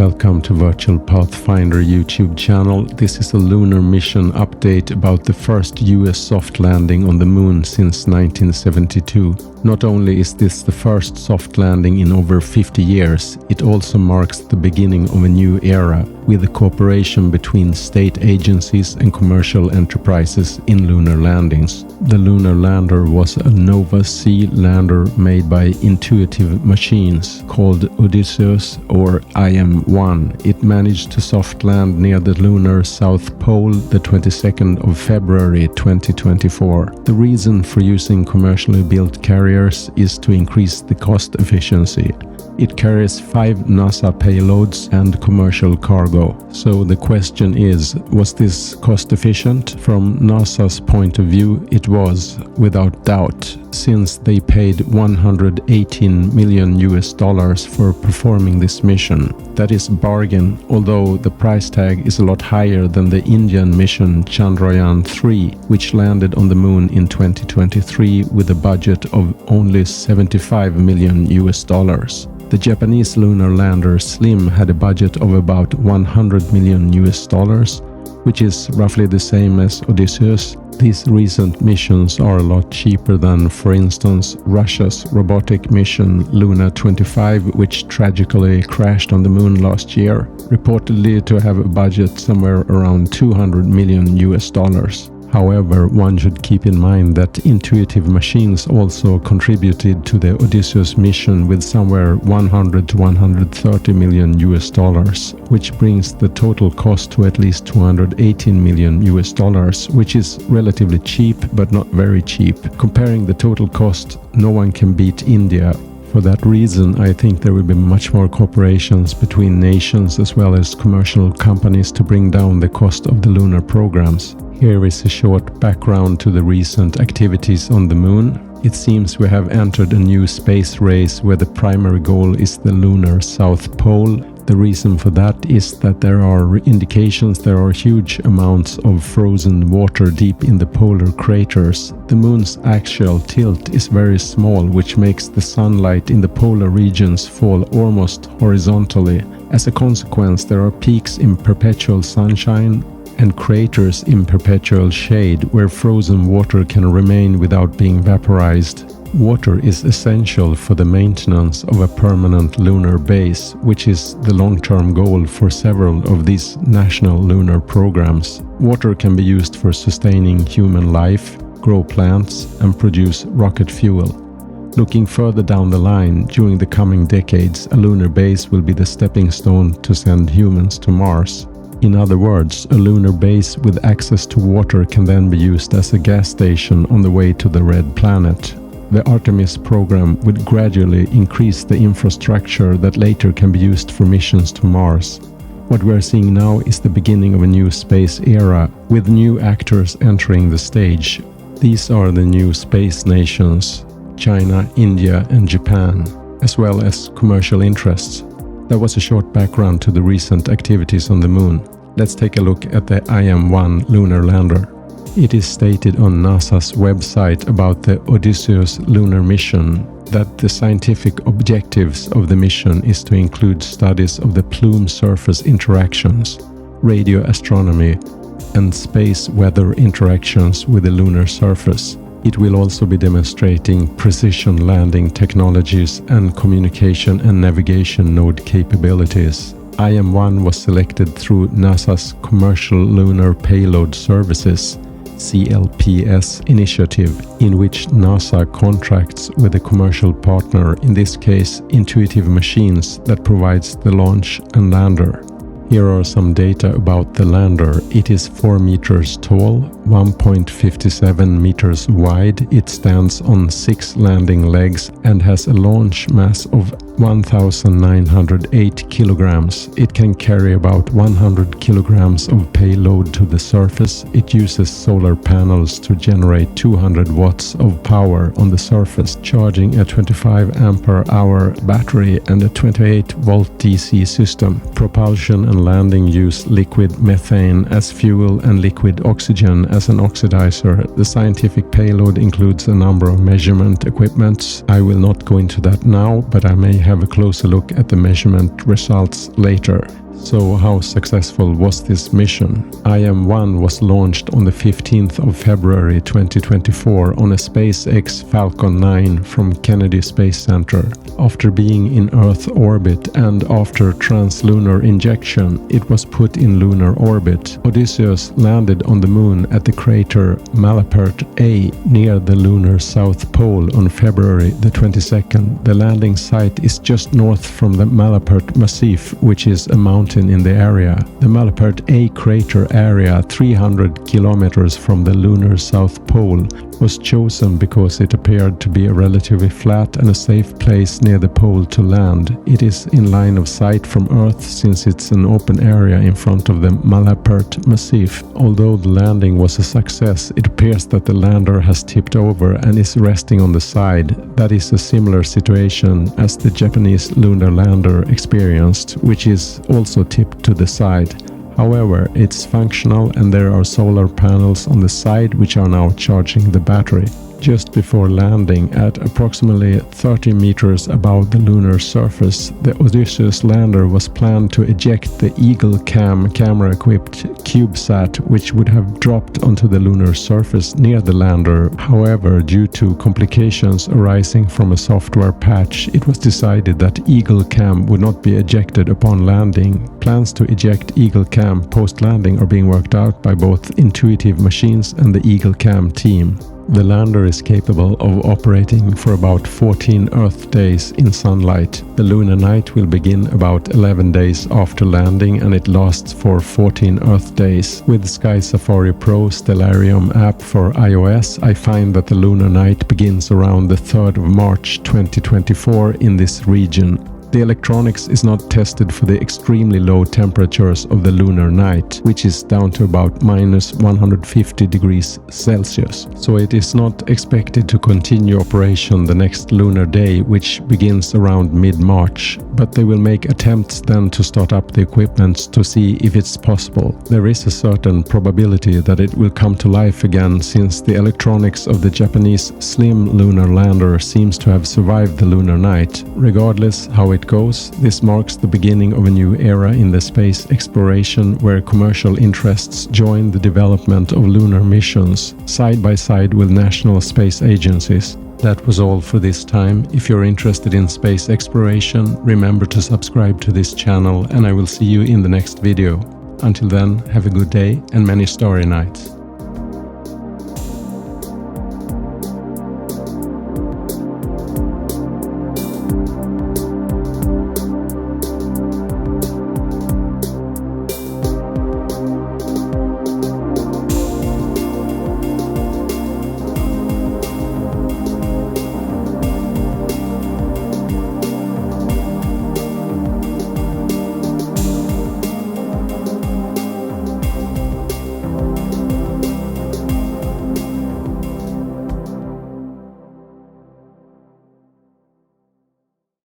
welcome to Virtual Pathfinder YouTube channel. This is a lunar mission update about the first US soft landing on the moon since 1972. Not only is this the first soft landing in over 50 years, it also marks the beginning of a new era with the cooperation between state agencies and commercial enterprises in lunar landings. The lunar lander was a Nova C lander made by Intuitive Machines called Odysseus or IM-1. It managed to soft land near the lunar South Pole the 22nd of February 2024. The reason for using commercially built carriers is to increase the cost efficiency. It carries 5 NASA payloads and commercial cargo. So the question is, was this cost efficient? From NASA's point of view, it was, without doubt, since they paid $118 million for performing this mission. That is a bargain, although the price tag is a lot higher than the Indian mission Chandrayaan-3, which landed on the moon in 2023 with a budget of only $75 million. The Japanese lunar lander SLIM had a budget of about $100 million, which is roughly the same as Odysseus. These recent missions are a lot cheaper than, for instance, Russia's robotic mission Lunar 25, which tragically crashed on the moon last year, reportedly to have a budget somewhere around $200 million. However, one should keep in mind that Intuitive Machines also contributed to the Odysseus mission with somewhere $100 to $130 million, which brings the total cost to at least $218 million, which is relatively cheap but not very cheap. Comparing the total cost, no one can beat India. For that reason, I think there will be much more cooperations between nations as well as commercial companies to bring down the cost of the lunar programs. Here is a short background to the recent activities on the moon. It seems we have entered a new space race where the primary goal is the lunar South Pole. The reason for that is that there are indications there are huge amounts of frozen water deep in the polar craters. The moon's axial tilt is very small, which makes the sunlight in the polar regions fall almost horizontally. As a consequence, there are peaks in perpetual sunshine and craters in perpetual shade where frozen water can remain without being vaporized. Water is essential for the maintenance of a permanent lunar base, which is the long-term goal for several of these national lunar programs. Water can be used for sustaining human life, grow plants, and produce rocket fuel. Looking further down the line, during the coming decades, a lunar base will be the stepping stone to send humans to Mars. In other words, a lunar base with access to water can then be used as a gas station on the way to the Red Planet. The Artemis program would gradually increase the infrastructure that later can be used for missions to Mars. What we are seeing now is the beginning of a new space era, with new actors entering the stage. These are the new space nations: China, India, and Japan, as well as commercial interests. That was a short background to the recent activities on the moon. Let's take a look at the IM-1 lunar lander. It is stated on NASA's website about the Odysseus lunar mission that the scientific objectives of the mission is to include studies of the plume surface interactions, radio astronomy, and space weather interactions with the lunar surface. It will also be demonstrating precision landing technologies and communication and navigation node capabilities. IM-1 was selected through NASA's Commercial Lunar Payload Services (CLPS) initiative, in which NASA contracts with a commercial partner, in this case Intuitive Machines, that provides the launch and lander. Here are some data about the lander. It is 4 meters tall, 1.57 meters wide. It stands on 6 landing legs and has a launch mass of 1,908 kilograms. It can carry about 100 kilograms of payload to the surface. It uses solar panels to generate 200 watts of power on the surface, charging a 25 ampere-hour battery and a 28-volt DC system. Propulsion and landing use liquid methane as fuel and liquid oxygen as an oxidizer. The scientific payload includes a number of measurement equipments. I will not go into that now, but I may have a closer look at the measurement results later. So how successful was this mission? IM-1 was launched on the 15th of February 2024 on a SpaceX Falcon 9 from Kennedy Space Center. After being in Earth orbit and after translunar injection, it was put in lunar orbit. Odysseus landed on the moon at the crater Malapert A near the lunar south pole on February the 22nd. The landing site is just north from the Malapert Massif, which is a mountain in the area. The Malapert A crater area, 300 kilometers from the lunar south pole, was chosen because it appeared to be a relatively flat and a safe place near the pole to land. It is in line of sight from Earth since it's an open area in front of the Malapert Massif. Although the landing was a success, it appears that the lander has tipped over and is resting on the side. That is a similar situation as the Japanese lunar lander experienced, which is also tipped to the side. However, it's functional and there are solar panels on the side which are now charging the battery. Just before landing, at approximately 30 meters above the lunar surface, the Odysseus lander was planned to eject the Eagle Cam camera-equipped CubeSat, which would have dropped onto the lunar surface near the lander. However, due to complications arising from a software patch, it was decided that Eagle Cam would not be ejected upon landing. Plans to eject Eagle Cam post-landing are being worked out by both Intuitive Machines and the Eagle Cam team. The lander is capable of operating for about 14 Earth days in sunlight. The lunar night will begin about 11 days after landing and it lasts for 14 Earth days. With Sky Safari Pro Stellarium app for iOS, I find that the lunar night begins around the 3rd of March 2024 in this region. The electronics is not tested for the extremely low temperatures of the lunar night, which is down to about minus 150 degrees Celsius. So it is not expected to continue operation the next lunar day, which begins around mid-March. But they will make attempts then to start up the equipment to see if it's possible. There is a certain probability that it will come to life again, since the electronics of the Japanese slim lunar lander seems to have survived the lunar night. Regardless how it goes, this marks the beginning of a new era in the space exploration where commercial interests join the development of lunar missions side by side with national space agencies. That was all for this time. If you're interested in space exploration, remember to subscribe to this channel and I will see you in the next video. Until then, have a good day and many starry nights.